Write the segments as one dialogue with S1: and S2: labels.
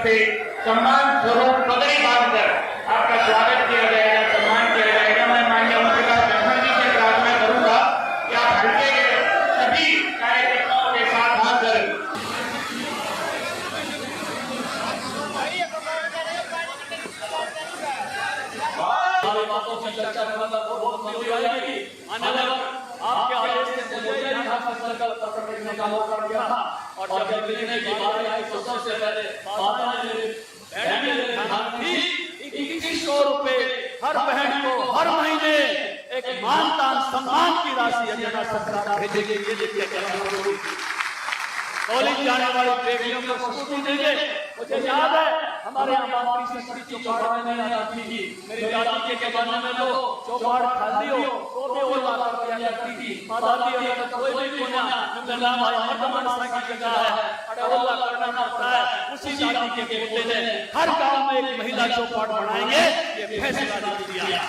S1: से सम्मान स्वरूप पगड़ी बांधकर आपका स्वागत किया जाएगा, सम्मान किया जाएगा। मैं माननीय मुख्यमंत्री लक्ष्मण जी से प्रार्थना करूंगा कि आप हल्के के सभी कार्यकर्ताओं के साथ हाथ धरें।
S2: बातों की चर्चा करना बहुत जरूरी हो जाएगी। आपके आदेश से मुझे यहाँ फैसला करने का मौका मिला था और जब मिलने की बात आई तो सबसे पहले माता ने 2100 रुपए हर बहन को हर महीने एक मानदान सम्मान की राशि हरियाणा सरकार भेजेगी। ये देखिए कॉलेज जाने वाली बेटियों को स्कूटी देंगे। मुझे याद है हमारे यहाँ मंत्री शक्ति चौपाड़ में नहीं आती थी। मेरी दादी के जमाने में तो चौपाड़ खाली हो तो भी वो लाकर दिया करती थी। माँ दादी अगर कोई भी कोना मिलना भाई मर्दमान की जगह है अड़ोला करना पड़ता है। उसी दादी के बेटे ने हर गांव में एक महिला चौपाड़ बनाएंगे ये फैसला लिया।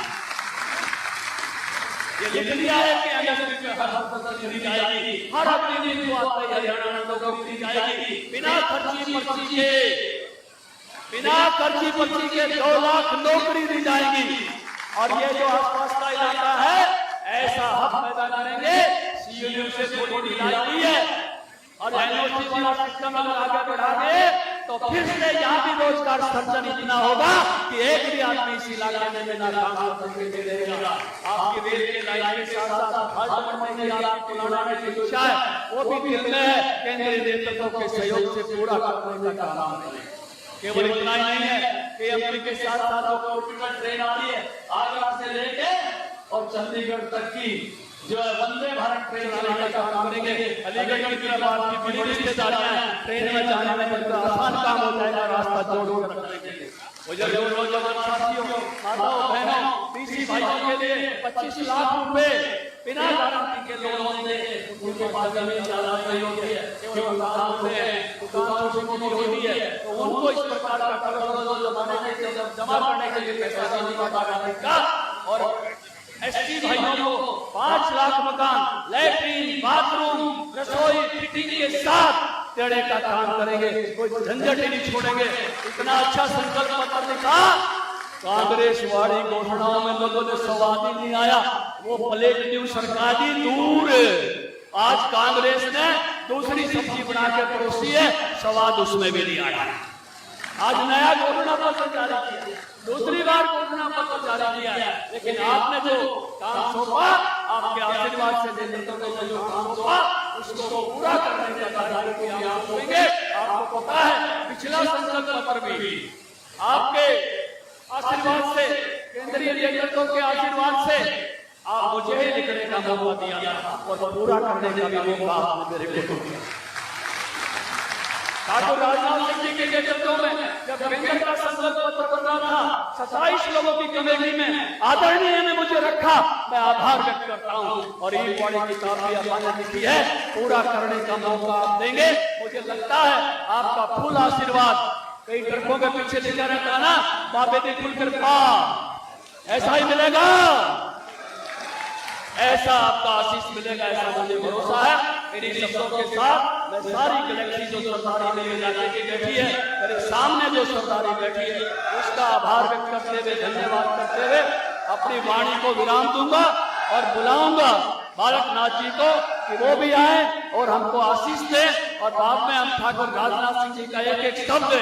S2: ये लिख दिया है कि एमएसपी पे हर फसल दी जाएगी, हर आदमी को आता है हरियाणा लोगों को दी जाएगी बिना खर्ची पर्ची के 2 लाख नौकरी दी जाएगी। और ये जो आसपास का इलाका है ऐसा हक पैदा करेंगे। सीएलयू से थोड़ी ढिलाई है और एनओसी वाला सिस्टम अगर आगे बढ़ा दे तो फिर से यहाँ भी रोजगार सृजन इतना होगा कि एक भी आदमी इस इलाके में बिना काम करके मिलेगा। आपकी रेल के लाइन के साथ साथ हज बनने की आपकी पुराने की इच्छा है वो भी दिल में है। केंद्रीय नेतृत्व के सहयोग से पूरा करने का काम करें। केवल इतना ही नहीं है कि एमपी के साथ साथ ट्रेन आ रही है आगरा से लेके और चंडीगढ़ तक की जो है वंदे भारत ट्रेन चलाने का काम करेंगे। अलीगढ़ की बात की बड़ी रिश्तेदारियां हैं, ट्रेन में जाने में बड़ा आसान काम हो जाएगा रास्ता जोड़ रखने के लिए। मुझे जो नौजवान साथियों माताओं बहनों पीसी भाइयों के लिए 25 लाख रुपए बिना गारंटी के लोन दे उनके पास जमीन ज्यादा नहीं होती है, केवल दुकान होते हैं, दुकान छोटी मोटी होती है तो उनको इस प्रकार का कर्ज जमा करने के लिए पैसा नहीं पाएगा। और एसटी भाइयों को 5 लाख मकान लैट्रीन बाथरूम रसोई फिटिंग के साथ तेड़े का काम करेंगे। कोई झंझट ही नहीं छोड़ेंगे। इतना अच्छा संकल्प पत्र लिखा कांग्रेस वाली घोषणाओं में लोगों ने स्वाद ही नहीं आया। वो प्लेट न्यूज सरकारी दूर आज कांग्रेस ने दूसरी सब्जी बना के परोसी है, स्वाद उसमें भी नहीं आया। आज नया घोषणा पत्र जारी किया, दूसरी बार घोषणा पत्र जारी किया है, लेकिन आपने जो काम सौंपा आपके आशीर्वाद से नेतृत्व ने जो काम सौंपा उसको पूरा करने का कार्य आप करेंगे। आपको पता है पिछला संकल्प पत्र भी आपके आशीर्वाद से केंद्रीय नेतृत्व के आशीर्वाद से आप मुझे ही लिखने का मौका दिया और पूरा करने का भी मौका आपने मेरे को दिया। ठाकुर राजनाथ सिंह जी के नेतृत्व में जब केंद्र का संकल्प पत्र बन रहा था 27 लोगों की कमेटी में आदरणीय ने मुझे रखा, मैं आभार व्यक्त करता हूँ। और ये बड़ी किताब भी आपने लिखी है, पूरा करने का मौका आप देंगे। मुझे लगता है आपका फुल आशीर्वाद, कई ट्रकों के पीछे लिखा रहता है ना बाबे दी फुल कृपा, ऐसा ही मिलेगा, ऐसा आपका आशीष मिलेगा, ऐसा मुझे भरोसा है। मेरी शब्दों के साथ मैं सारी गैलेक्सी जो सरदारी मेरे इलाके की बैठी है, मेरे सामने जो सरदारी बैठी है उसका आभार व्यक्त करते हुए धन्यवाद करते हुए अपनी वाणी को विराम दूंगा और बुलाऊंगा बालकनाथ जी को कि वो भी आए और हमको आशीष दे। और बाद में हम ठाकुर राजनाथ सिंह जी का एक एक शब्द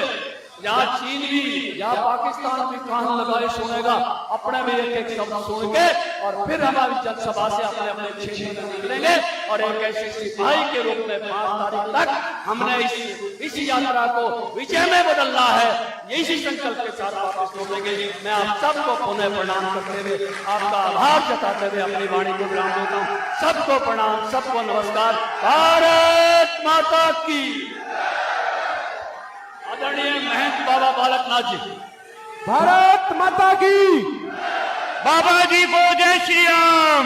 S2: यहाँ चीन भी यहाँ पाकिस्तान भी कान लगाए सुनेगा, अपने में एक एक शब्द सुन के और फिर हमारी जनसभा से अपने अपने क्षेत्र में निकलेंगे। और एक ऐसे सिपाही के रूप में 5 तारीख तक हमने इस यात्रा को विजय में बदलना है, इसी संकल्प के साथ वापस लौटेंगे। मैं आप सबको पुनः प्रणाम करते हुए आपका आभार जताते हुए अपनी वाणी को विराम देता हूँ। सबको प्रणाम, सबको नमस्कार। भारत माता की आदरणीय महंत बाबा बालकनाथ जी,
S3: भारत माता की,
S1: बाबा जी को जय श्री राम।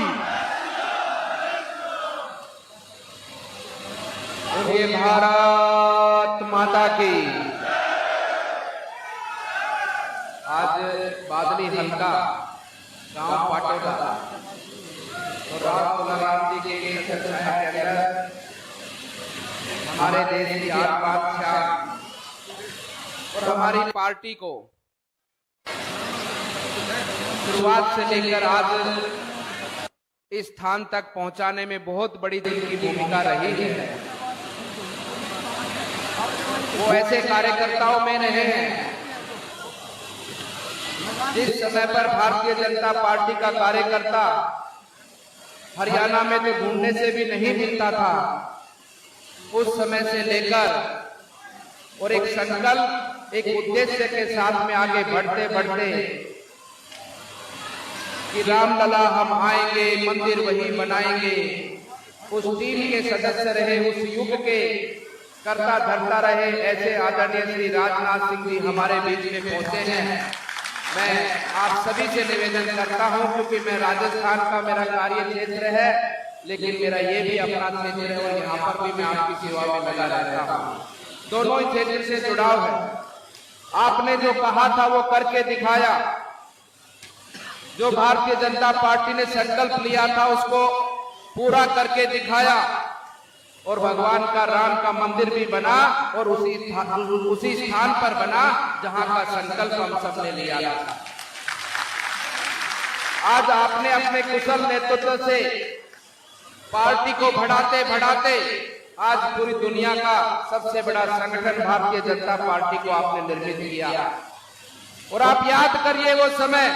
S3: भारत माता की। आज बादली हल्का गांव पाटोदा और रात तुलाराम जी के अंदर हमारे देश के 8 बादशाह और हमारी पार्टी को शुरुआत से लेकर आज इस स्थान तक पहुंचाने में बहुत बड़ी जिनकी भूमिका रही है, वो ऐसे कार्यकर्ताओं में रहे हैं जिस समय पर भारतीय जनता पार्टी का कार्यकर्ता हरियाणा में तो ढूंढने से भी नहीं मिलता था, उस समय से लेकर और एक संकल्प, एक उद्देश्य के साथ में आगे बढ़ते बढ़ते कि रामलला हम आएंगे, मंदिर वही बनाएंगे, उस टीम के सदस्य रहे, उस युग के करता धरता रहे ऐसे आदरणीय श्री राजनाथ सिंह जी हमारे बीच में पहुंचे हैं। मैं आप सभी से निवेदन करता हूं, क्योंकि मैं राजस्थान का मेरा कार्य क्षेत्र है, लेकिन मेरा ये भी अपना क्षेत्र है और यहाँ पर भी मैं आपकी सेवा में लगा रहता हूँ। दोनों ही क्षेत्र से जुड़ाव है। आपने जो कहा था वो करके दिखाया, जो भारतीय जनता पार्टी ने संकल्प लिया था उसको पूरा करके दिखाया और भगवान का राम का मंदिर भी बना और उसी स्थान पर बना जहां का संकल्प हम सब ने लिया था। आज आपने अपने कुशल नेतृत्व से पार्टी को बढ़ाते बढ़ाते आज पूरी दुनिया का सबसे बड़ा संगठन भारतीय जनता पार्टी को आपने निर्मित किया। और आप याद करिए वो समय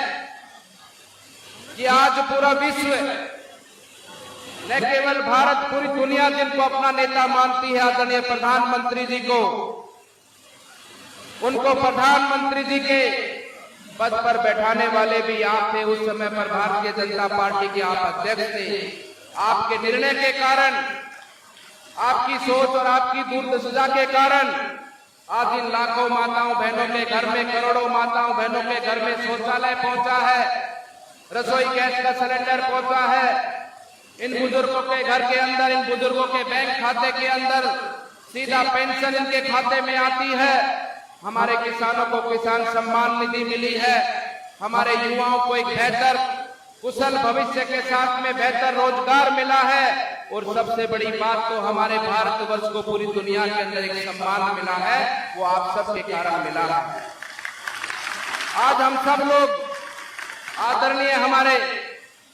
S3: कि आज पूरा विश्व, न केवल भारत, पूरी दुनिया जिनको अपना नेता मानती है, आदरणीय प्रधानमंत्री जी को, उनको प्रधानमंत्री जी के पद पर बैठाने वाले भी आप थे। उस समय पर भारतीय जनता पार्टी के आप अध्यक्ष थे। आपके निर्णय के कारण, आपकी सोच और आपकी दूरदर्शिता के कारण आज इन लाखों माताओं बहनों के घर में, करोड़ों माताओं बहनों के घर में शौचालय पहुंचा है, रसोई गैस का सिलेंडर पहुंचा है, इन बुजुर्गों के घर के अंदर, इन बुजुर्गों के बैंक खाते के अंदर सीधा पेंशन इनके खाते में आती है, हमारे किसानों को किसान सम्मान निधि मिली है, हमारे युवाओं को एक बेहतर कुशल भविष्य के साथ में बेहतर रोजगार मिला है और सबसे बड़ी बात तो हमारे भारतवर्ष को पूरी दुनिया के अंदर एक सम्मान मिला है, वो आप सबके कारण मिला है। आज हम सब लोग आदरणीय हमारे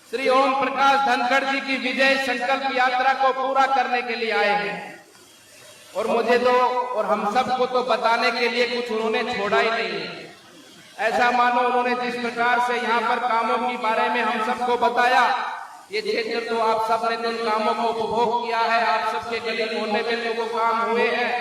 S3: श्री ओम प्रकाश धनखड़ जी की विजय संकल्प यात्रा को पूरा करने के लिए आए हैं और मुझे तो और हम सबको तो बताने के लिए कुछ उन्होंने छोड़ा ही नहीं है। ऐसा मानो उन्होंने जिस प्रकार से यहाँ पर कामों के बारे में हम सबको बताया, ये क्षेत्र तो आप सबने तो उन कामों को उपभोग किया है, आप सबके गली मोहल्ले में तो वो काम हुए हैं,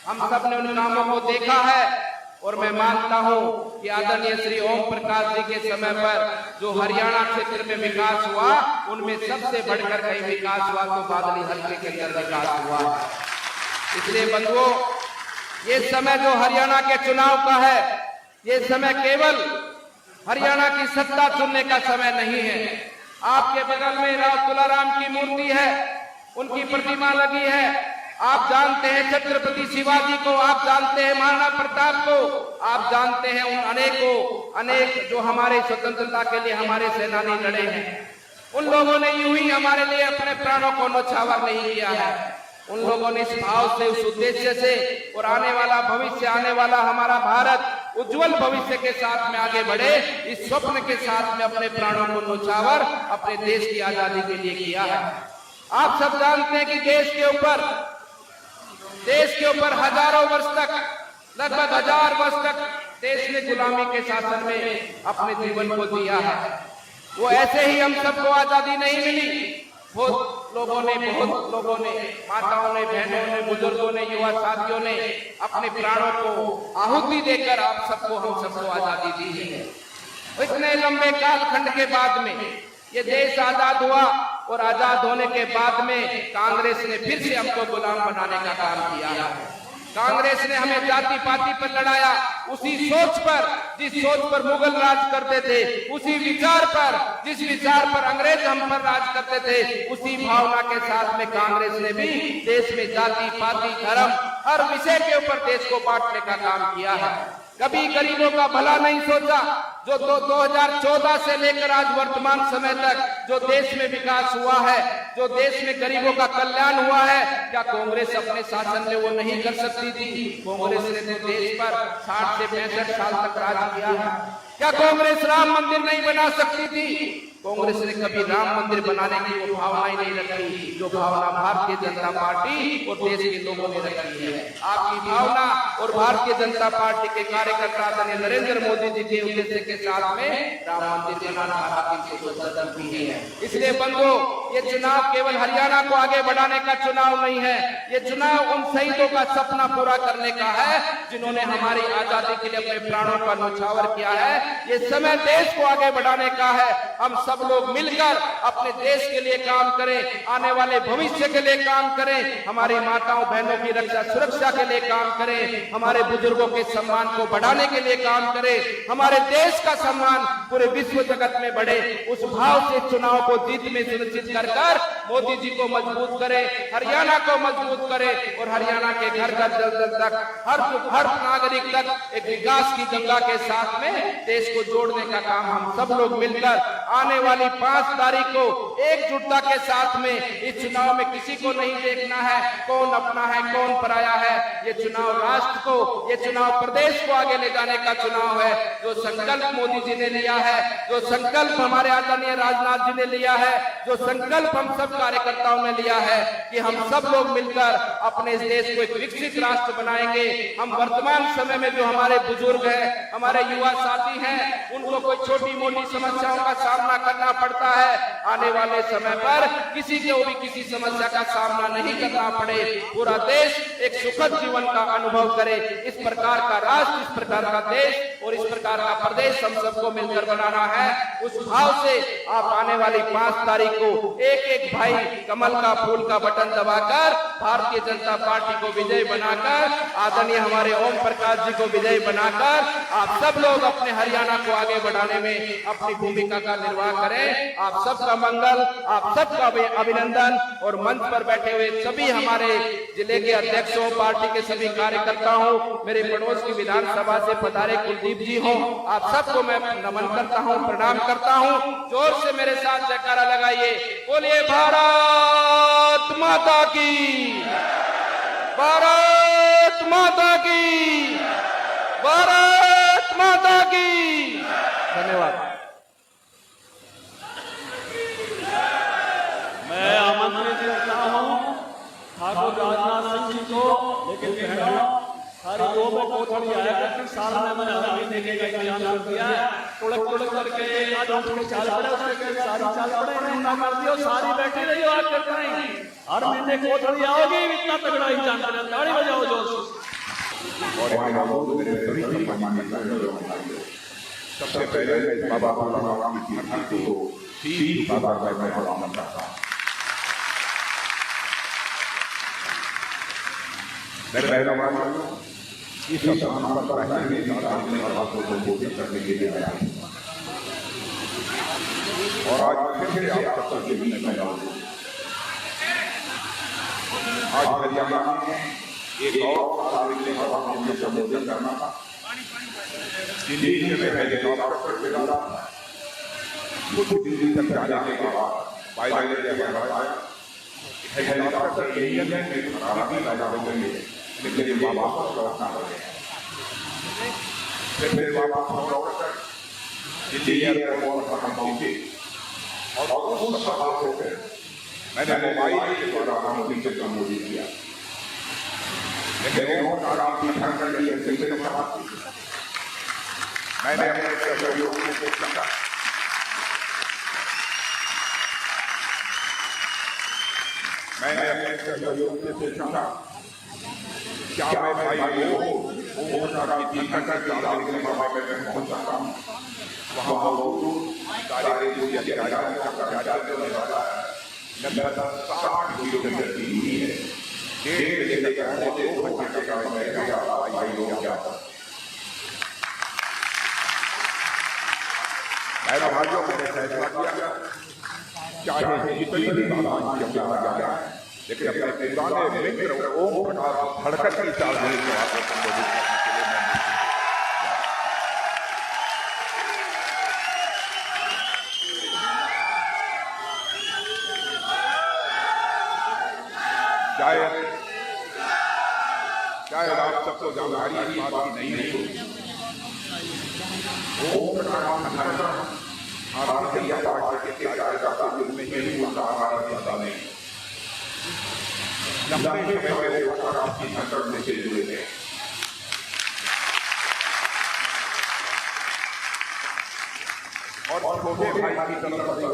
S3: हम सब ने उन कामों को देखा है। और मैं मानता हूं कि आदरणीय श्री ओम प्रकाश जी के समय पर जो हरियाणा क्षेत्र में विकास हुआ, उनमें सबसे बढ़कर कहीं विकास हुआ तो बादली हल्के के अंदर विकास हुआ। इसलिए बंधुओं, ये समय जो हरियाणा के चुनाव का है, ये समय केवल हरियाणा की सत्ता चुनने का समय नहीं है। आपके बगल में राव तुलाराम की मूर्ति है, उनकी प्रतिमा लगी है। आप जानते हैं छत्रपति शिवाजी को, आप जानते हैं महाराणा प्रताप को, आप जानते हैं उन अनेक जो हमारे स्वतंत्रता के लिए हमारे सेनानी लड़े हैं। उन लोगों ने यूं ही हमारे लिए अपने प्राणों को न्यौछावर नहीं किया है। उन लोगों ने इस भाव से, उस उद्देश्य से और आने वाला भविष्य, आने वाला हमारा भारत उज्जवल भविष्य के साथ में आगे बढ़े, इस स्वप्न के साथ में अपने प्राणों को न्यौछावर अपने देश की आजादी के लिए किया है। आप सब जानते हैं कि देश के ऊपर हजारों वर्ष तक, लगभग 1000 वर्ष तक देश ने गुलामी के शासन में अपने जीवन को दिया है। वो ऐसे ही हम सबको आजादी नहीं मिली। बहुत लोगों ने, माताओं ने, बहनों ने, बुजुर्गों ने, युवा साथियों ने अपने प्राणों को आहुति देकर आप सबको, हम सबको आजादी दी है। इतने लंबे कालखंड के बाद में ये देश आजाद हुआ और आजाद होने के बाद में कांग्रेस ने फिर से हमको गुलाम बनाने का काम किया है। कांग्रेस ने हमें जाति पाति पर लड़ाया, उसी सोच पर, जिस सोच पर मुगल राज करते थे, उसी विचार पर, जिस विचार पर अंग्रेज हम पर राज करते थे, उसी भावना के साथ में कांग्रेस ने भी देश में जाति पाति धर्म हर विषय के ऊपर देश को बांटने का काम किया है। कभी गरीबों का भला नहीं सोचा। जो 2014 से लेकर आज वर्तमान समय तक जो देश में विकास हुआ है, जो देश में गरीबों का कल्याण हुआ है, क्या कांग्रेस अपने शासन में वो नहीं कर सकती थी? कांग्रेस ने तो देश पर 60 से 65 साल तक राज किया है। क्या कांग्रेस राम मंदिर नहीं बना सकती थी? कांग्रेस ने कभी राम मंदिर बनाने की वो भावना ही नहीं रखी जो भावना भारतीय जनता पार्टी और देश के लोगों ने रखी है। आपकी भावना और भारतीय जनता पार्टी के कार्यकर्ता आदरणीय नरेंद्र मोदी जी के उद्देश्य के साथ में राम मंदिर बनाना आपकी सोच है। इसलिए बंधुओं, ये चुनाव केवल हरियाणा को आगे बढ़ाने का चुनाव नहीं है, ये चुनाव उन शहीदों का सपना पूरा करने का है जिन्होंने हमारी आजादी के लिए अपने प्राणों का न्यौछावर किया है। ये समय देश को आगे बढ़ाने का है। हम सब लोग मिलकर अपने देश के लिए काम करें, आने वाले भविष्य के लिए काम करें, हमारी माताओं बहनों की रक्षा सुरक्षा के लिए काम करें, हमारे बुजुर्गों के सम्मान को बढ़ाने के लिए काम करें, हमारे देश का सम्मान पूरे विश्व जगत में बढ़े। उस भाव से चुनाव को जीत में सुनिश्चित कर मोदी जी को मजबूत करें, हरियाणा को मजबूत करें और हरियाणा के घर घर दल दल तक हर नागरिक तक एक विकास की गंगा के साथ में देश को जोड़ने का काम हम सब लोग मिलकर आने वाली 5 तारीख को एकजुटता के साथ में इस चुनाव में किसी को नहीं देखना है कौन अपना है कौन पराया है। ये चुनाव राष्ट्र को, ये चुनाव प्रदेश को आगे ले जाने का चुनाव है। जो संकल्प मोदी जी ने लिया है, जो संकल्प हमारे आदरणीय राजनाथ जी ने लिया है, जो संकल्प हम सब कार्यकर्ताओं ने लिया है कि हम सब लोग मिलकर अपने देश को एक विकसित राष्ट्र बनाएंगे। हम वर्तमान समय में जो हमारे बुजुर्ग हैं, हमारे युवा साथी हैं, उनको कोई छोटी मोटी समस्याओं का सामना करना पड़ता है। आने वाले समय पर किसी को भी किसी समस्या का सामना नहीं करना पड़े, पूरा देश एक सुखद जीवन का अनुभव करे। इस प्रकार का राष्ट्र, इस प्रकार का देश और इस प्रकार का प्रदेश हम सबको मिलकर बनाना है। उस भाव से आप आने वाली 5 तारीख को एक एक भाई कमल का फूल का बटन दबाकर भारतीय जनता पार्टी को विजय बनाकर, आदरणीय हमारे ओम प्रकाश जी को विजय बनाकर आप सब लोग अपने हरियाणा को आगे बढ़ाने में अपनी भूमिका का निर्वाह करें। आप सबका मंगल, आप सबका अभिनंदन। और मंच पर बैठे हुए सभी हमारे जिले के अध्यक्षों, पार्टी के सभी कार्यकर्ताओं, मेरे पड़ोस की विधानसभा से पधारे कुलदीप जी हो, आप सबको मैं नमन करता हूं, प्रणाम करता हूं। जोर से मेरे साथ जयकारा लगाइए, बोलिए भारत माता की, भारत माता की, भारत माता की। धन्यवाद।
S2: मैं आमंत्रित करता हूँ ठाकुर राजनाथ सिंह जी को, लेकिन सारी 2 में कोठड़ी आया करके साल में मैंने हर महीने के इंतजाम कर दिया है। टुड़क करके आज उनकी चाल पड़े, उसके सारी चाल पड़े इन्होंने कर दिया, सारी बैठी रही हो आकर कहीं हर महीने कोठड़ी आओगी, इतना तगड़ा इंतजाम करें। ताड़ी बजाओ जोर से।
S4: और यहाँ मौजूद मेरे सभी सम्मानित सबसे पहले मैं बाबा राम की को शीश झुकाकर मैं प्रणाम करता हूँ। मेरे बहनों भाइयों, इस स्थान पर पहले भी को संबोधित करने के लिए आया और आज फिर से आप सबके बीच में आया। आज हरियाणा में एक और संबोधित करना था। दिल्ली से मैं हेलीकॉप्टर से मिला था, कुछ दिल्ली तक जाने के बाद पायलट ने बताया हेलीकॉप्टर इंडियन में खराबी पैदा हो गई है, लेकिन ये वापस लौटना पड़ेगा। फिर वापस लौटकर दिल्ली एयरपोर्ट पर हम पहुंचे और उस सभा को मैंने मोबाइल के द्वारा प्रधानमंत्री से संबोधित किया, लेकिन आराम की ठंड कर ली है। मैंने अपने सहयोग से पूछा, मैंने अपने सहयोग से पूछा क्या मैं भाई वो की ठंड कर पहुंच सकता हूँ। वहाँ सारे लगभग 60 किलोमीटर की दूरी है। 1.5 से लेकर 2 घंटे का समय भाई लोग जाता। मेरा भाइयों को फैसला किया, चाहे जितनी भी बात जाए, लेकिन अपने पुराने मित्र ओम प्रकाश धड़कन की चाल को संबोधित करने के लिए मैं आप सबको जानकारी इस बात की नहीं होगी। ओम प्रकाश खंडर भारतीय जनता पार्टी के कार्यकर्ता के रूप में ही उनका हमारा ज्यादा नहीं लंबे समय से वो आपकी संगठन से जुड़े थे। और छोटे भाई की तरफ से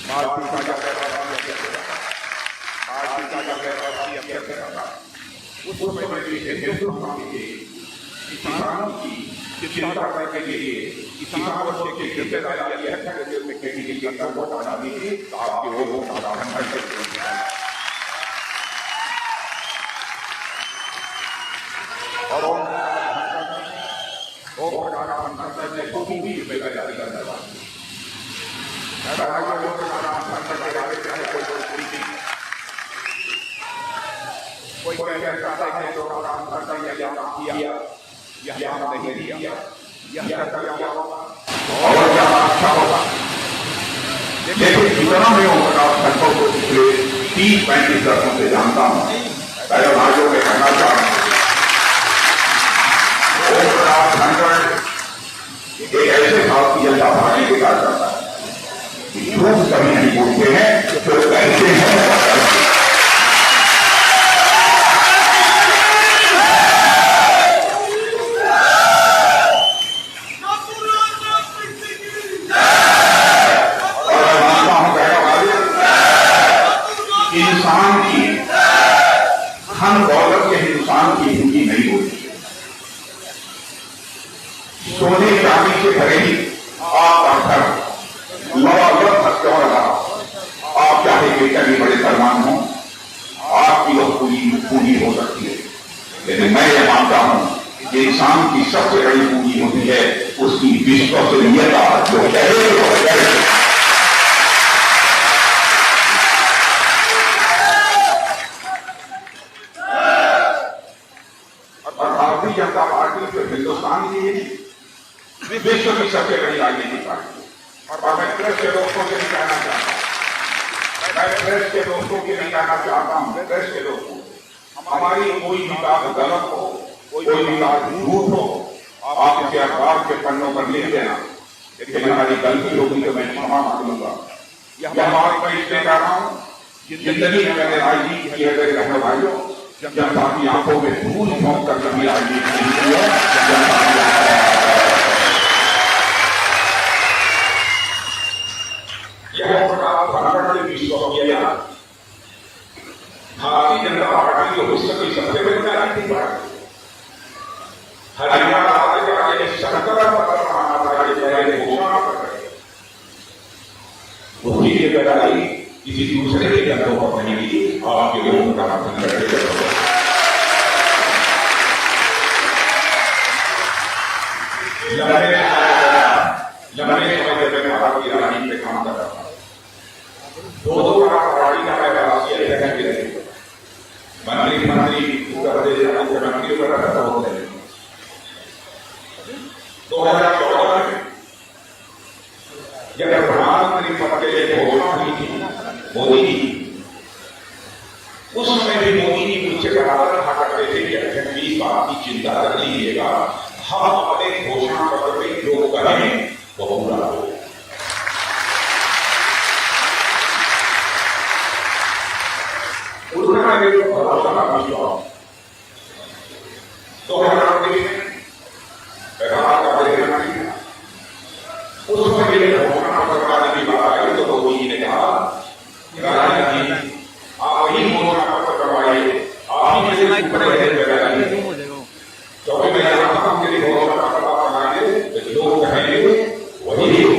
S4: पार्टी का उस समय में हिंदुस्तान के किसानों की चिंता करने के लिए किसानों के जिम्मेदारी में खेती की बतानी थी आपके और कोई कहता है जो काम करता है किया यह नहीं दिया यह और क्या अच्छा होगा। लेकिन जितना मैं को पिछले 30-35 वर्षों से जानता हूँ, पहले भाइयों में कहना चाहता हूँ एक ऐसे भारतीय जनता पार्टी के कार्यकर्ता है झूठ कभी नहीं बोलते हैं तो कहते हैं। इंसान की धन दौलत के हिंदुस्तान की पूंजी नहीं होती। सोने चांदी से भरे ही आपका घर लबालब क्यों रहा, आप चाहे कितने बड़े सलमान हो, आपकी वो पूंजी हो सकती है, लेकिन मैं ये मानता हूं कि इंसान की सबसे बड़ी पूंजी होती है उसकी विश्वसनीयता जो भारतीय जनता पार्टी जो हिंदुस्तान की विश्व की सबसे बड़ी राजनीतिक पार्टी। और मैं प्रेस के दोस्तों से भी कहना चाहता हूँ, मैं प्रेस के दोस्तों के लिए कहना चाहता हूँ, प्रेस के दोस्तों हमारी कोई भी बात गलत हो, कोई भी बात झूठ हो, आप इसे अखबार के पन्नों पर लिख देना, लेकिन हमारी गलती होगी तो मैं क्षमा मांगूंगा। यह बात मैं इसलिए कह रहा हूँ, जिंदगी में मैंने राजनीति की है मेरे रहने भाइयों, जनता की आंखों में धूल झोंक कर कभी राजनीति नहीं की है। भारतीय जनता पार्टी जो विश्व की सबसे बड़ी राजनीतिक पार्टी, हरियाणा राज्य सरकार घोषणा कर रहे हैं, उसकी जिम्मेदारी किसी दूसरे के जनता को नहीं दी, आपके लोगों का समर्थन करके लंबे समय तक भारत की राजनीति में काम कर रहा था। दो पार्टी का मैं राष्ट्रीय अध्यक्ष भी रहे, मंत्री उत्तर प्रदेश के मुख्यमंत्री होते हैं। 2014 में जब प्रधानमंत्री पद के लिए घोषणा हुई थी मोदी जी, उस समय भी मोदी जी मुझसे बराबर कहा करते थे कि अध्यक्ष इस बात की चिंता कर लीजिएगा, हम अपने घोषणा पत्र में जो करें वो पूरा हो। उन्होंने मेरे को भरोसा रखा तो उस समय मेरे घोषणा पत्र वाले की बात आई तो मोदी जी ने कहा राजा जी आप वही घोषणा पत्र करवाइए, आप ही मुझे क्योंकि मैं जानता हूं मेरी घोषणा पत्र बनाइए लोग कहेंगे वही हो।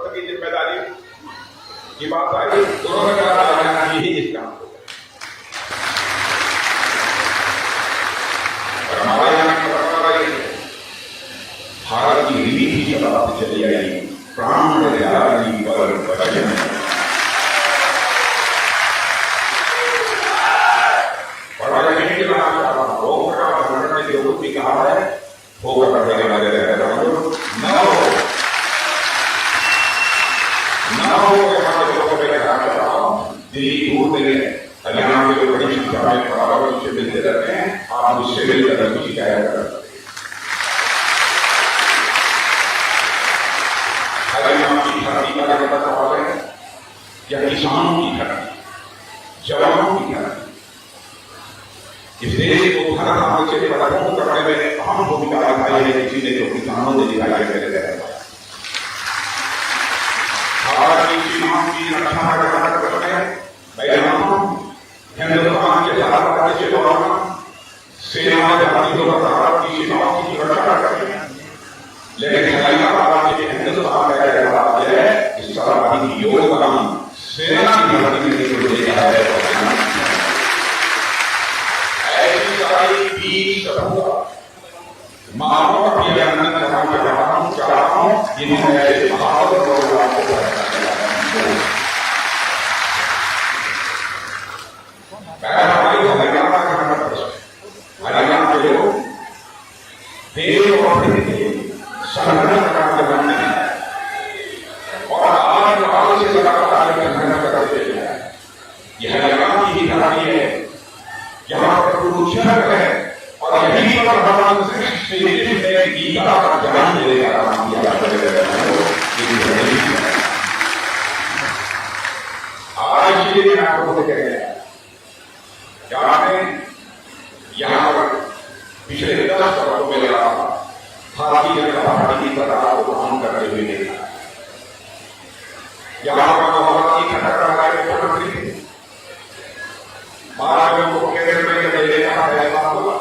S4: की जिम्मेदारी की बात आई, उन्होंने कहा यही इस काम को हमारे यहाँ की परंपरा है, भारत की रीति की बात चली आई, प्राण त्यागी पर वचन बड़ा नहीं के नाम का रोग का वर्णन ने जो भी कहा है वो करने वाले रहते हैं। दिल्ली दूर नहीं है, हरियाणा के लोग बड़ी संख्या में बराबर से मिलते रहते हैं, आप उससे मिलकर कुछ शिकायत कर सकते हैं। हरियाणा की धरती का अगर सवाल है या किसानों की धरती, जवानों की धरती, इस देश को हर हाल से मजबूत करने में अहम भूमिका निभाई है किसी ने, जो किसानों ने दिखाई है। भारत की सीमाओं की रक्षा करने हिंदुस्तान के साथ के दौरान सेना भारतीयों का भारत की सीमाओं की सुरक्षा करते हैं, लेकिन हिंदुस्तान का राज्य है इस सरहदी योगदान सेना की भर्ती में देता है। ऐसी सारी बीच मानव अभियान चाहता हूं जिन्होंने ऐसे बहादुर लोगों को हरियाणा के लोग देश और संगठन करते हैं और आज से लगातार करते हैं। यह हरियाणा की धरती है, यहाँ पर कुरुक्षेत्र है और यहीं पर भगवान श्री कृष्ण ने गीता का ज्ञान देकर आरंभ किया। आज के दिन आपको देखेंगे यहाँ पर पिछले 10 वर्षों में लगा भारतीय जनता पार्टी की सरकार को काम करते हुए देखा। यहाँ पर भारत की सरकार के मुख्यमंत्री थे, महाराज को केंद्र में जब लेना फैसला हुआ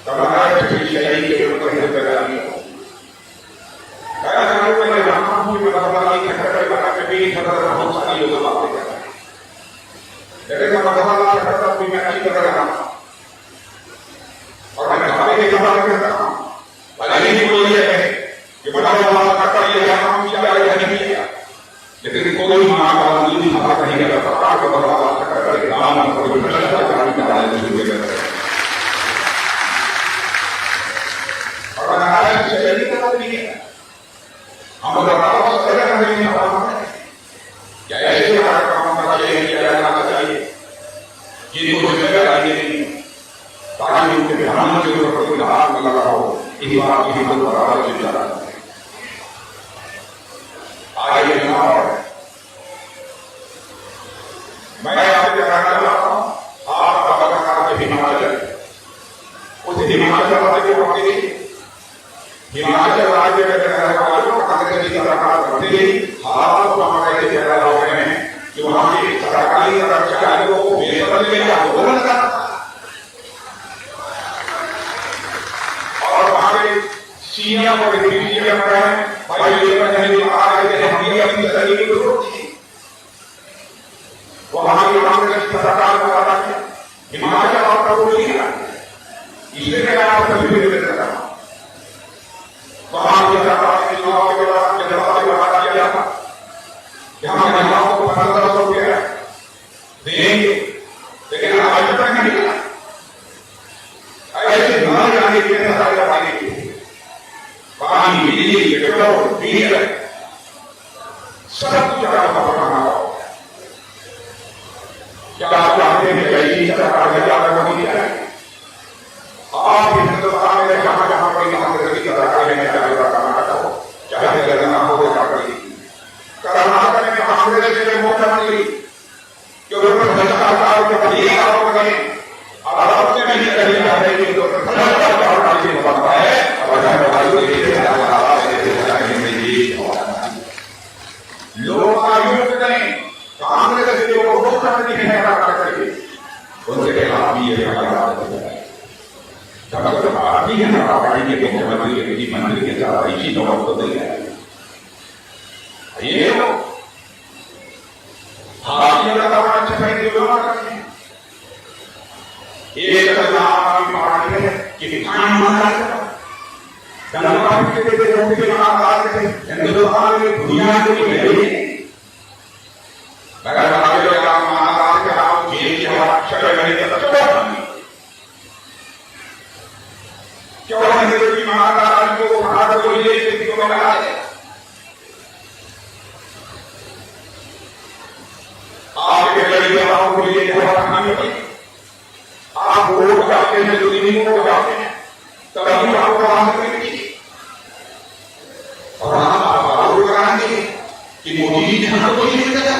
S4: तब शहीद के ऊपर बहुत सारी लोग बातें कर रहे हैं, लेकिन मैं अच्छी तरह रहा और मैं भावे के जवाब करता हूं, भले ही कोई ये है कि बड़ा वाला करता ये काम किया या नहीं किया, लेकिन कोई मां का नहीं था कहीं का सरकार को बड़ा वाला करके नाम कोई भ्रष्टाचार कराने शुरू कर रहे हैं। और आज शरीर का भी है हम बराबर सजा नहीं है क्या ऐसे काम करना चाहिए किया जाना चाहिए कि कुछ जिम्मेदारी नहीं ताकि उनके ध्यान के ऊपर कोई हाथ न लगा हो। इस बात की हिम्मत बराबर से चला आगे मैं आपसे कहना चाहता हूं, आपका बगल हिमाचल, उस हिमाचल राज्य को हिमाचल राज्य में रहने वालों कांग्रेस की सरकार बनते ही हालात हमारे पैदा हो गए हैं कि वहां के सरकारी कर्मचारियों को वेतन में आंदोलन करना और वहां के सीएम और डिप्टी सीएम भाई वहां की कांग्रेस की सरकार को वादा किया हिमाचल और कबूल किया, इसलिए मैं आपको विभिन्न कर रहा हूं। वहां की सरकार ने चुनाव के दौरान जनता को वादा किया था कि हम महिलाओं को 1500 रुपया देंगे, लेकिन आज तक नहीं मिला। ऐसे न जाने के पानी बिजली पेट्रोल डीजल सब कुछ बढ़ा हो। क्या आप चाहते हैं ऐसी सरकार में ज्यादा नहीं है? आप हिंदुस्तान में जहां जहां पर कांग्रेस की सरकार में चाहे कर्नाटक हो चाहे तेलंगाना हो कर्नाटक में कांग्रेस के मुख्यमंत्री जो भ्रष्टाचार के प्रति आरोप लगे आरोप से नहीं कही जा रही है तो भ्रष्टाचार का ये बनता है लोग आयुक्त ने कांग्रेस के मुख्यमंत्री करके उनके खिलाफ ये भारतीय जनता पार्टी के मुख्यमंत्री के मंत्री के साथ ऐसी नौबत तो नहीं है। ये लोग भारतीय जनता पार्टी करते हैं, एक पार्टी है कि हिंदुस्तान में दुनिया को क्यों हिंदू की महाराज को भारत को ले आपको ये बहुत हानि होती है। आप वोट जाते हैं जो दिन वोट जाते हैं तभी आपको आनंद मिलेगी और हम आप आरोप कराएंगे कि मोदी जी ने हमको कोई नहीं दिया।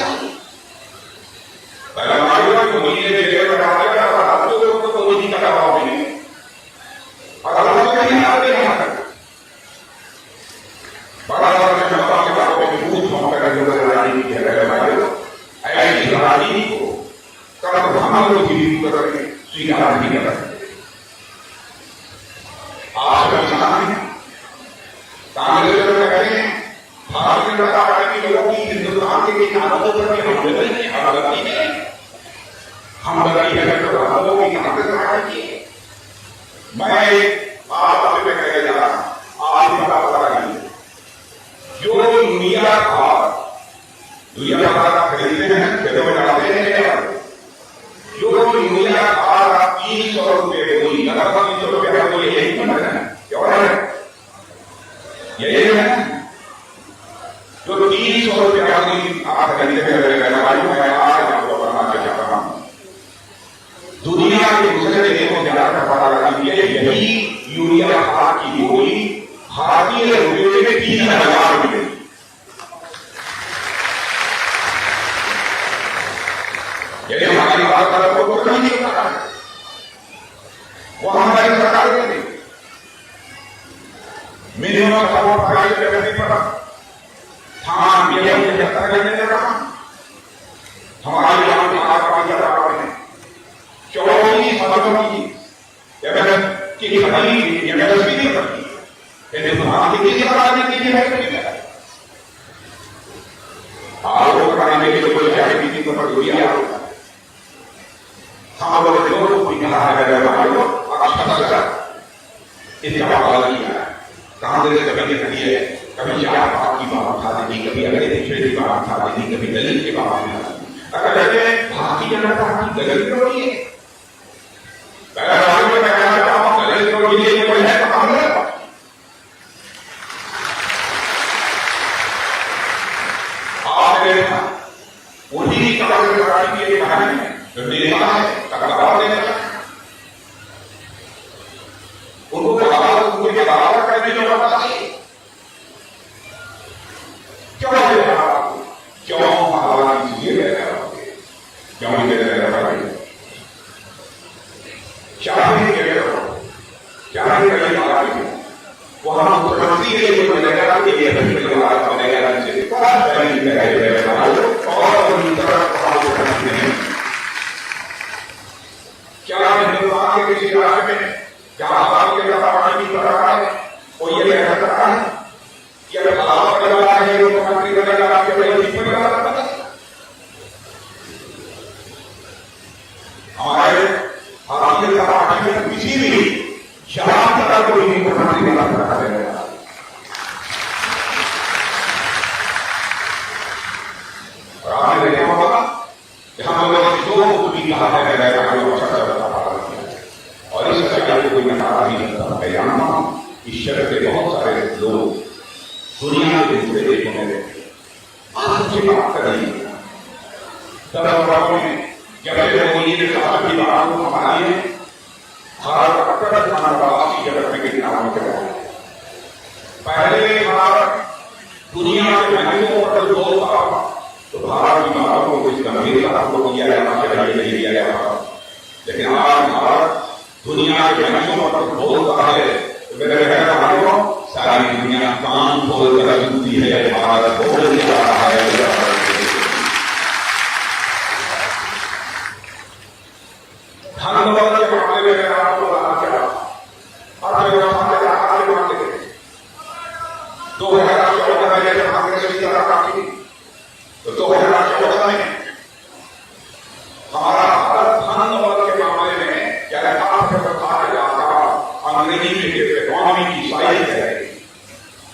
S4: पहले मालूम मोदी ने जगह पर डाला था आप लोगों को मोदी का दबाव नहीं और आप कहीं आते हैं बड़ा बड़ा जनता के बारे में बहुत मौका जो राजनीति है ऐसी राजनीति को कब हम लोग करेंगे स्वीकार नहीं कर सकते। आज का किसान है कांग्रेस में कहें भारतीय जनता पार्टी के लोगों की हिंदुस्तान के किसानों पर भी हमदर्दी है हमदर्दी है तो हम लोगों की कांग्रेस पार्टी है। मैं एक बात आपसे कहने जा रहा हूं आप इसका पता लगाइए जो दुनिया का खरीदते हैं खेतों में डालते हैं जो दुनिया का 300 रुपये बोली लगभग 300 रुपये बोली यही कीमत है क्यों है यही है जो 300 रुपये आप खरीदते हैं मैं आज आपको बताना चाहता हूं दुनिया के दूसरे देशों से जाकर पता लगा यही यूरिया खाद की गोली भारतीय रुपये में 30,000 मिलेगी। यदि हमारी बात करें तो क्यों नहीं होता है वो हमारी सरकार ने दी मिनिमम सपोर्ट प्राइस करने पर धान गेहूं जस्ता करने का काम हमारे यहाँ पे आज पानी सरकार ने 24 फसलों की खरीद एमएसपी नहीं करती हिंदुस्तान की सरकार ने की है आरोप कराने के लिए कोई चाहे किसी को पर कोई आरोप हम लोग लोग भी कहा है इसका हवाला किया है कांग्रेस कभी खड़ी है कभी जात पात की बात उठा देगी कभी अगले दूसरे की बात उठा देगी कभी दलित की बात उठा देगी अगर कहते भारतीय जनता पार्टी दलित विरोधी है पहले राज्य में कहना चाहता हूं दलित विरोधी लिए कोई है तो कांग्रेस पार्टी आपने देखा उन्हीं कांग्रेस पार्टी के बारे में जो नेता है टकराव देने का उनको उनके बराबर करने की जरूरत है क्यों क्यों महाराज इसलिए क्यों वहां मुख्यमंत्री के लिए बनेगा के लिए बनेगा क्या हिंदुस्तान के किसी राज्य में जहां भारतीय जनता पार्टी की सरकार है वो ये कह सकता है कि अगर बदलाव बदला है मुख्यमंत्री बनेगा आपके हमारे भारतीय जनता पार्टी में किसी भी शराब का कोई मुख्यमंत्री बना सकता है और आपने देखा होगा कि हम लोगों ने जो भी कहा है और इस सच्चाई को कोई नकारा नहीं सकता। मैं जानता हूं इस शहर के बहुत सारे लोग दुनिया के दूसरे देशों में रहते आपसे बात कर रही है तब में जब मोदी ने कहा कि बात को हमारी भारत अक्सर मानववाद की जगत में कितना चला पहले भारत दुनिया के महंगों पर जोर था तो भारत की बातों को इस गंभीरता को दिया जाना चाहिए लेकिन आज भारत दुनिया के महंगों पर बोलता है मेरे कहना भाइयों सारी दुनिया कान खोल कर सुनती है भारत बोल जा रहा है धन्यवाद के मामले में मैं आपको बताना चाहता अर्थव्यवस्था के आगे बढ़ते 2014 में जब कांग्रेस की सरकार थी तो 2014 में हमारा भारत धन्यवाद के मामले में अंग्रेजी में इकोनॉमी की साइज है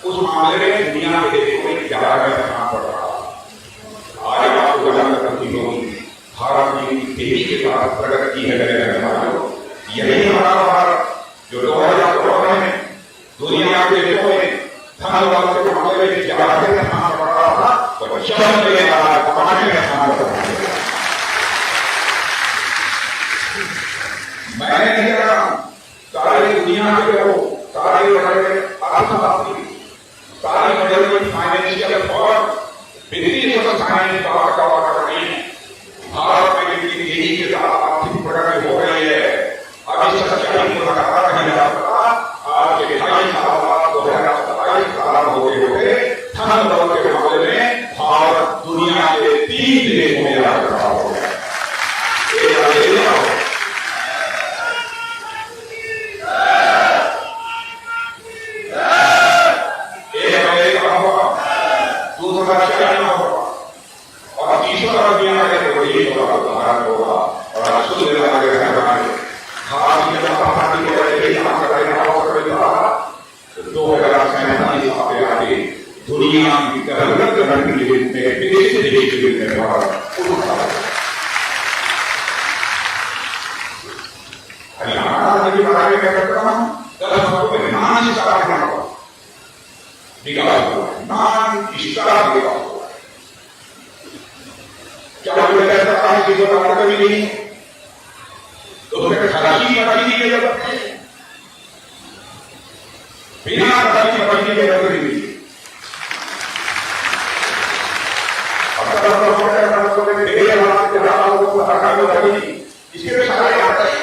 S4: उस मामले में दुनिया के देशों में ज्यादा रखना पड़ रहा आज आपको करती होगी भारत की तेजी के साथ प्रगति है यही हमारा भारत जो 2014 में दुनिया के देशों में धन्यवाद के मामले में ज्यादा रखना पड़ रहा था तो 5 में रखना पड़ रहा है 3 देशों में याद रखा हो गया। एक अमेरिका होगा, दूसरा चाइना होगा और तीसरा दुनिया के वही होगा, भारत होगा। और अशुद्ध लगे भारतीय जनता पार्टी के वजह से तो 2047 से आगे दुनिया की तरह के लिए विदेश देश के लिए हरियाणा के बारे में करता हूं 10 वर्षों में नान स्टार विकास हुआ, नान स्टार विकास हुआ। क्या मुझे कहता है कि जो कभी नहीं तो खराबी पड़ी की जरूरत है, बिना खराबी पड़ी की जरूरत नहीं। इसके सारे आता है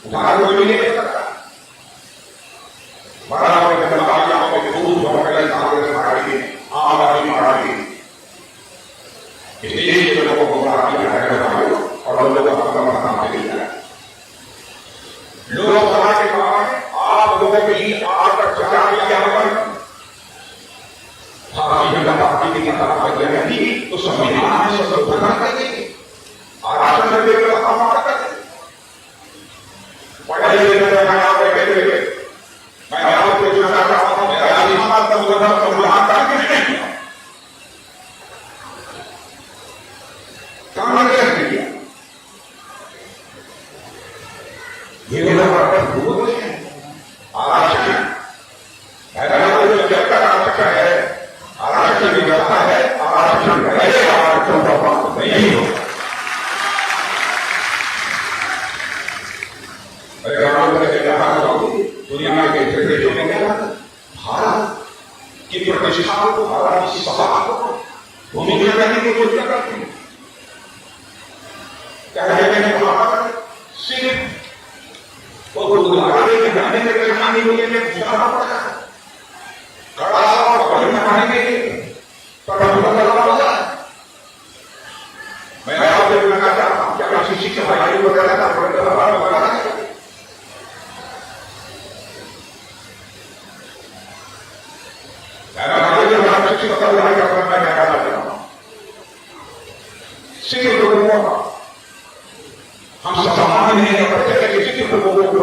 S4: उदाहरण कोई नहीं दे सकता। आम आदमी पार्टी देश के लोगों को और लोगों का लोकसभा के बाद आप लोगों के लिए आज तक क्या किया भारतीय जनता पार्टी की तरफ तो संविधान में संशोधन कर देंगे, आरक्षण देकर समाप्त कर देंगे। पढ़े लिखे मैं आपको जो चाहता हूं संविधान का नहीं कांग्रेस ने किया। ये लोग आरक्षण जब तक आरक्षण है, आरक्षण की व्यवस्था है, आरक्षण रहेगा, आरक्षण का बात नहीं होगा। दुनिया के देशों में भारत की प्रतिष्ठा को, भारत की सभा को भूमिका करने की कोशिश करते हैं। क्या कहते हैं सिर्फ वो गुरुद्वारे के जाने के कहानी के लिए पूछना पड़ता है, कड़ा और पढ़ने के लिए मैं आपसे पूछना चाहता हूं क्या शिक्षक भाई वगैरह का सिर्फ लोगों का हम समान नहीं करते कि सिर्फ लोगों को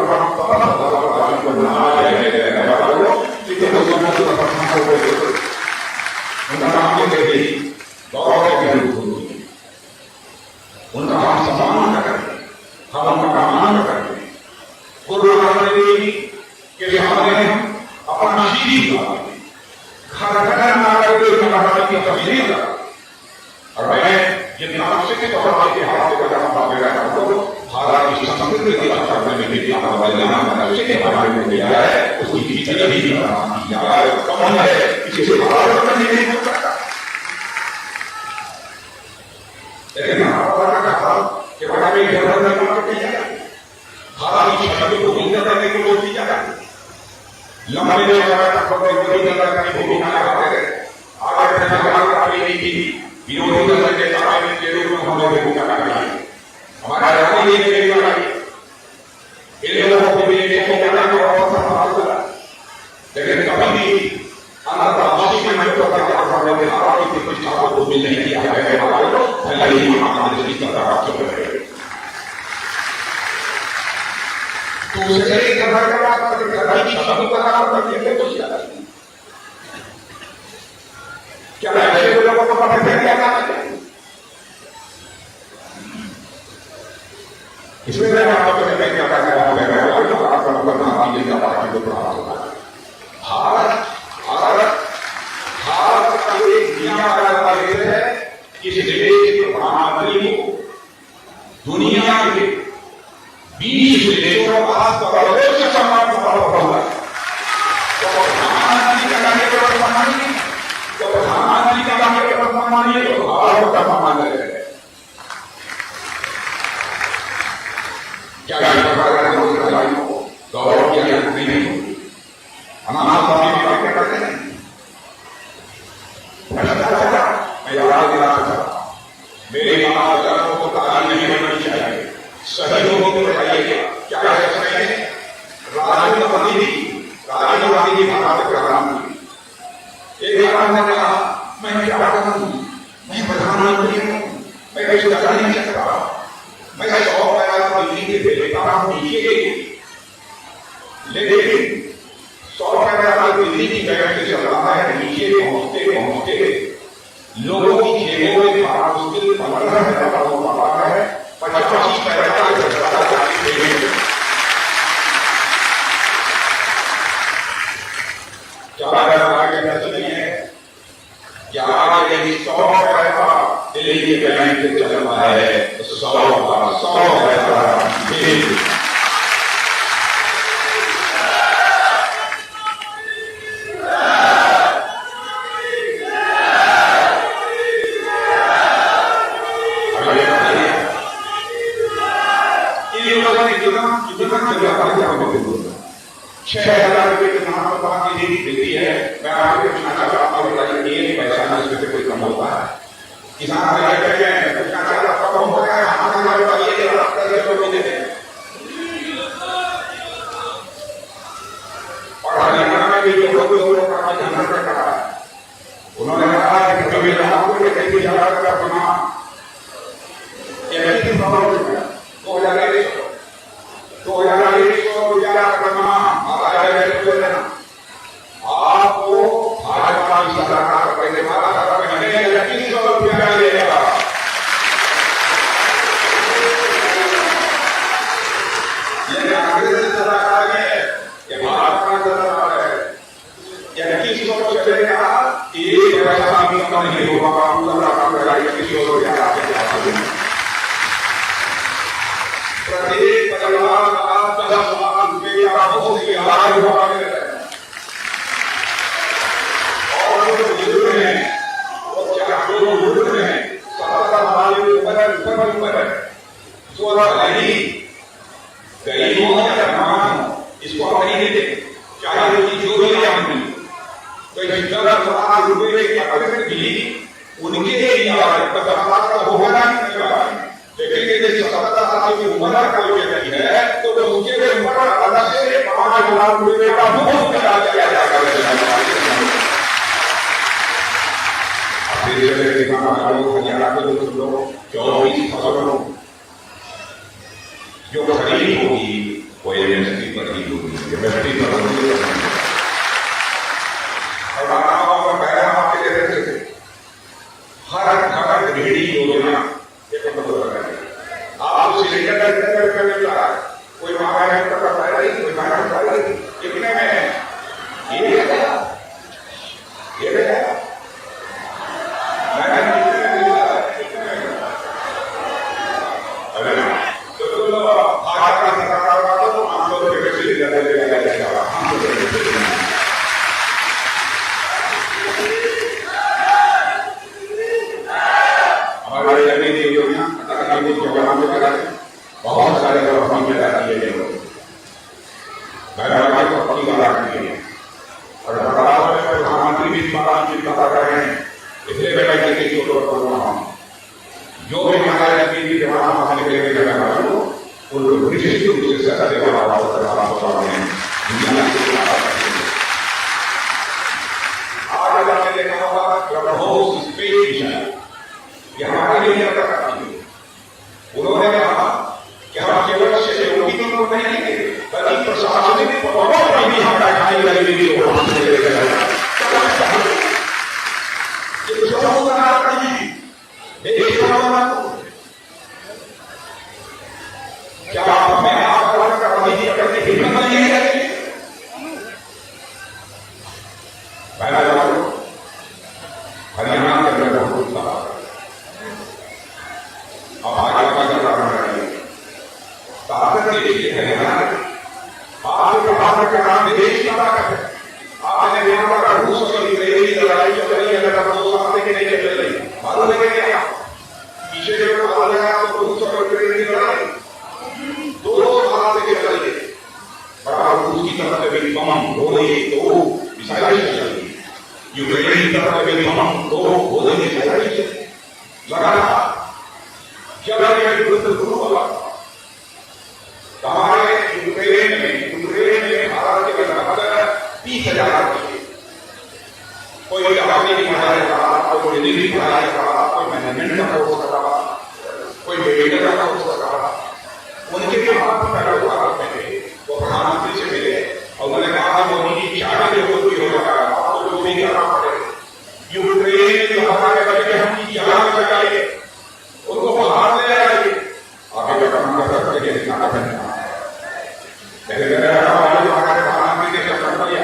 S4: उनका हम सम्मान करते, हम उनका मान करते। गुरु नानक देव जी के सामने हम अपना शीश घर घर नानक देव महाराज की तस्वीर और मैं जितना शिक्षित और आपके हाथ से करना पड़ेगा तो भारत की संस्कृति की रक्षा करने के लिए हमारे शिक्षित भारत में दिया है, उसकी खिचड़ी भी किया है, कमन है, इसे भारत में नहीं हो सकता। लेकिन हमारा कहा कि बड़ा में घर में मार किया भारत की छवि को हिंसा करने की कोशिश किया लंबे समय तक विरोधी दल की भूमिका निभाते रहे, आगे सरकार नहीं की विरोधी दल के कार्य के रूप में हमने भूमिका निभाई, हमारा राजनीति में भी लगाई, इन लोगों को भी देखो करने को अवसर हासिल हुआ। लेकिन कभी भी अंतर्राष्ट्रीय मंचों पर हमारे भारत की प्रतिष्ठा को मिल नहीं किया है, हमारे हमारे देश की तरफ दूसरे घर का क्या ऐसे लोगों को पता क्या इसमें मैं आपको भारत का एक दुनिया का देश है, किसी देश के प्रधानमंत्री को दुनिया के 20 देशों का सर्वोच्च सम्मान प्राप्त हुआ। तो प्रधानमंत्री का कार्य केवल सम्मान नहीं, तो प्रधानमंत्री का कार्य केवल सम्मान नहीं, तो भारत का सम्मान है। क्या गौरव की नहीं अनाथ की बातें करते हैं। मैं याद दिला सकता मेरी बात गलत हो तो ताली नहीं बननी चाहिए, सही लोगों को बताइएगा क्या है सही। राजीव गांधी जी भारत का प्रधानमंत्री, एक बार ने कहा मैं क्या करूं, मैं प्रधानमंत्री हूं, मैं कुछ कर नहीं सकता, मैं 100 पैसा दिल्ली के भेजता हूं नीचे, लेकिन 100 पैसा दिल्ली की जगह से चल रहा है, नीचे पहुंचते लोगों की जेबों में मुश्किल 15 पैसा हो पा रहा है, 85 पैसा क्या यदि 100 पैसा दिल्ली के बैंक से चल रहा है तो 100 पैसा ₹6,000 के नाम की देती है। मैं आपको पूछना चाहता हूँ ये पैसा इसमें से कोई कम होता है? किसान पूछना चाहता कम हो गया और हरियाणा में भी लोगों का उन्होंने कहा कि कभी 2001 का चुनाव 2001 आपको भाजपा की सरकार पहले महीने 2100 रुपया मिलेगा। ये कांग्रेस की सरकार है, ये भाजपा की सरकार है, 2100 चलेगा, 1 पैसा भी कम नहीं होगा, पूरा काम करेगा 2100 रुपया। प्रत्येक परिवार का 10 लाख रुपये का बहुत ही इलाज होगा और जो बुजुर्ग हैं जो गरीब हो या जवान हो इसको हम नहीं देते, चाहे उनकी जो भी आमदनी तो 10 लाख रुपये की अगर मिली उनके लिए 10 लाख का होगा नहीं, लेकिन यदि 17 साल की उम्र का कोई व्यक्ति है तो उसके ऊपर अलग से 5 लाख रुपये का मुफ्त इलाज किया जाएगा। हरियाणा के लोग 24 फसलों जो खरीद होगी वो एमएसपी पर ही होगी, एमएसपी पर होगी। और आपके देते थे हर घर गृहिणी योजना आप सिलेंडर करने लगा, कोई महाराज का फायदा ही, कोई महाराज फायदा ही, कितने में है ये गया बहुत सारे पक्की पैदा किए गए लोग को पक्की वाला किए और प्रधानमंत्री भी बातचीत कर रहे हैं, इसलिए मैं कहती जो भी हमारे उनको निश्चित रूप से आज आपने देखा होगा हमारे लिए उन्होंने कहा कि हम केवल सहयोगी तो नहीं बल्कि प्रशासनिक पदों पर भी हम बैठाई लगेगी क्या हमें हरियाणा के अंदर बहुत ताकत आपके भारत के नाम देश की ताकत है। आपने देखा होगा रूस और यूक्रेन की लड़ाई चल रही है, अगर 2 हफ्ते की नहीं चल रही, मालूम है क्या पीछे जो पता लगा तो रूस और यूक्रेन की लड़ाई 2 साल से चल रही है। बड़ा रूस की तरफ से भी बम गोली 2 मिसाइल चल रही है, यूक्रेन की तरफ से भी बम 2 गोली मिसाइल लगा जब यह युद्ध शुरू हुआ हमारे यूक्रेन में भारत के लगभग 30,000 कोई आगे की पढ़ाई कर रहा, कोई डिग्री पढ़ाई कर रहा, कोई मैनेजमेंट का कोर्स कर रहा, कोई मेडिकल का कोर्स कर रहा, उनके हाथ में पहले थे वो प्रधानमंत्री से मिले और उन्होंने कहा मोदी जी चाहते थे वो भी हो जाएगा, आपको जो भी करना पड़ेगा। यूक्रेन जो हमारे बच्चे हम यहाँ लगाइए उनको बाहर ले आइए, आगे का काम कर सकते हैं दिखाना पड़ेगा। हमारे प्रधानमंत्री ने कर दिया,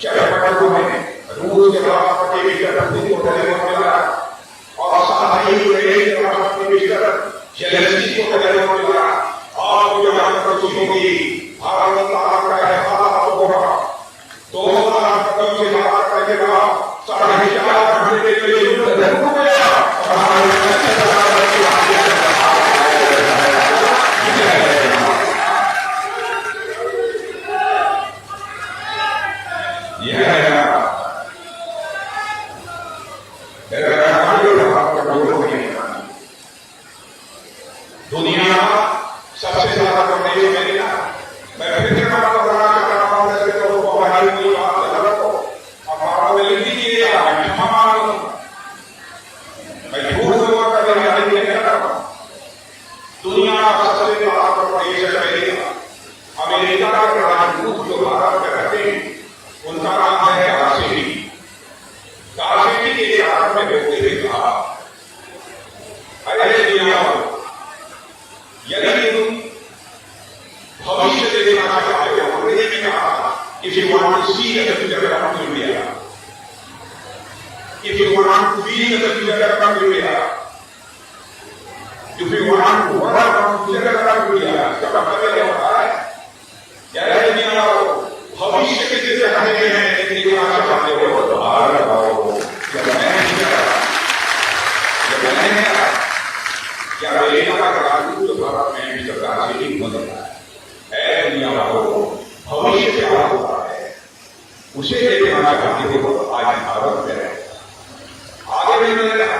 S4: चाहे पटना में रूस के राष्ट्रपति को टेलीफोन मिला और साथ ही यूक्रेन के राष्ट्रपति जेलेंस्की को टेलीफोन मिला और जो जानकर खुशी होगी भारत का ऐसा होगा 2,000 कदम से बात करके कहा 4.5 घंटे के लिए युद्ध शुरू हो गया। दुनिया सबसे ज्यादा कमजोर अमेरिका, मैं फिर बात कर रहा हूं जैसे लोगों को बाहर की बात कर रहा हूं और बाहर में लिखी की क्षमा मांगो, मैं झूठ बोल कर नहीं कह रहा हूं। दुनिया का सबसे बड़ा देश है अमेरिका। अमेरिका के राजदूत जो भारत में रहते हैं उनका नाम है काशिनी। काशिनी के भारत में व्यक्ति ने कहा अरे दुनिया यदि तुम भविष्य देखना चाहते हो, हमने ये भी कहा if you want to see the future of India, if you want to feel the future of India, if you want to work on the future of India, इसका मतलब क्या होता है? यदि दुनिया भविष्य के जैसे कहते हैं देखना चाहते हो तो बाहर आओ। क्या अमेरिका का राजदूत भारत में मिस्टर काशिनी बदल रहा है दुनिया वालों भविष्य क्या होता है उसे देखना चाहते हो तो आज भारत में रहे आगे भी मिलेगा।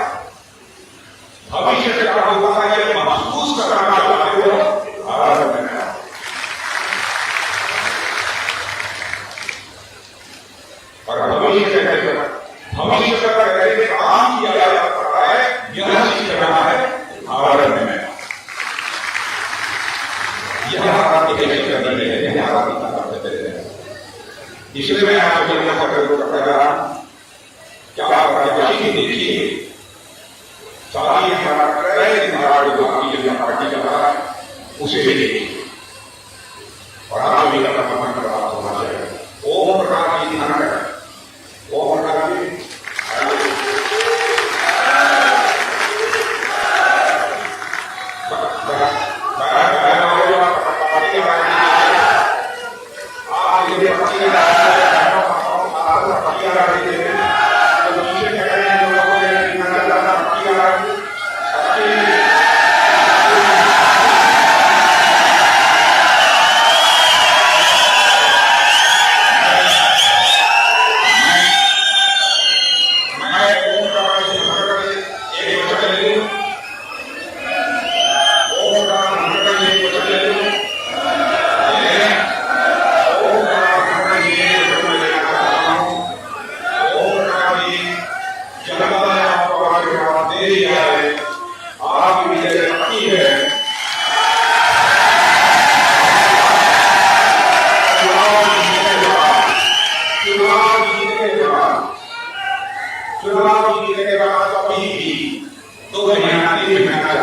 S4: भविष्य क्या होता है ये महसूस करना चाहते हो भारत में रहे। और भविष्य का कैसे काम किया जाता है यह सीखना है भारत में। इसलिए मैं आपको क्या देखिए साथ ही भारतीय पार्टी का उसे भी देखिए और आप भी होना चाहिए। ओम प्रकाश जी ध्यान रखें, ओम प्रकाश जी चुनाव जीतने के बाद कभी भी 2 महीना 3 महीना